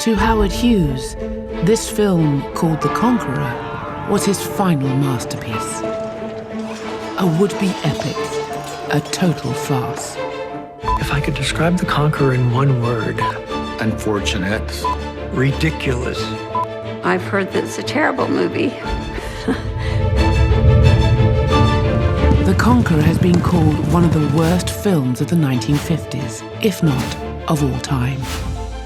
To Howard Hughes, this film, called The Conqueror, was his final masterpiece. A would-be epic, a total farce. If I could describe The Conqueror in one word: unfortunate. Ridiculous. I've heard that it's a terrible movie. The Conqueror has been called one of the worst films of the 1950s, if not of all time.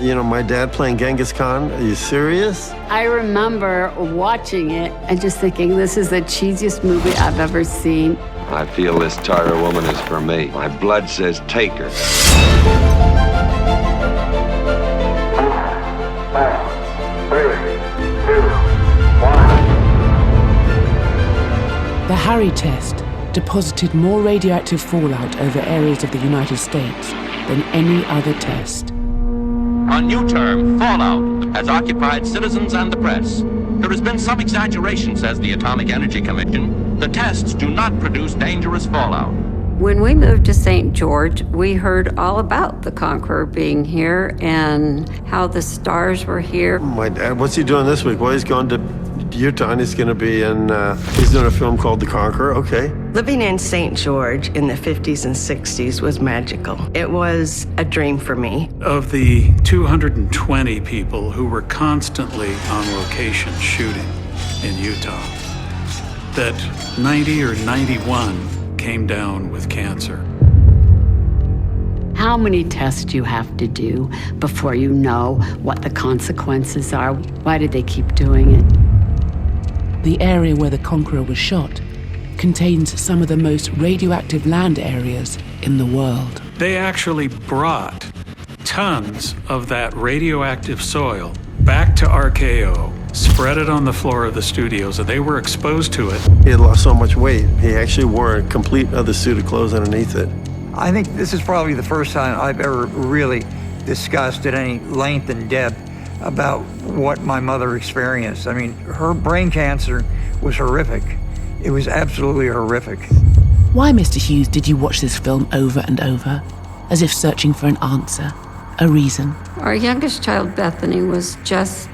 You know, my dad playing Genghis Khan, are you serious? I remember watching it and just thinking, this is the cheesiest movie I've ever seen. I feel this Tartar woman is for me. My blood says take her. The Harry test deposited more radioactive fallout over areas of the United States than any other test. A new term, fallout, has occupied citizens and the press. There has been some exaggeration, says the Atomic Energy Commission. The tests do not produce dangerous fallout. When we moved to St. George, we heard all about the Conqueror being here and how the stars were here. My dad, what's he doing this week? Well, he's going to Utah and he's going to be in, he's doing a film called The Conqueror, okay. Living in St. George in the 50s and 60s was magical. It was a dream for me. Of the 220 people who were constantly on location shooting in Utah, that 90 or 91 came down with cancer. How many tests do you have to do before you know what the consequences are? Why did they keep doing it? The area where The Conqueror was shot contains some of the most radioactive land areas in the world. They actually brought tons of that radioactive soil back to RKO, spread it on the floor of the studios, and they were exposed to it. He had lost so much weight, he actually wore a complete other suit of clothes underneath it. I think this is probably the first time I've ever really discussed at any length and depth about what my mother experienced. I mean, her brain cancer was horrific. It was absolutely horrific. Why, Mr. Hughes, did you watch this film over and over, as if searching for an answer, a reason? Our youngest child, Bethany, was just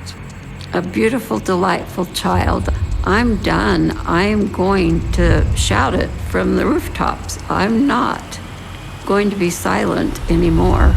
a beautiful, delightful child. I'm done. I am going to shout it from the rooftops. I'm not going to be silent anymore.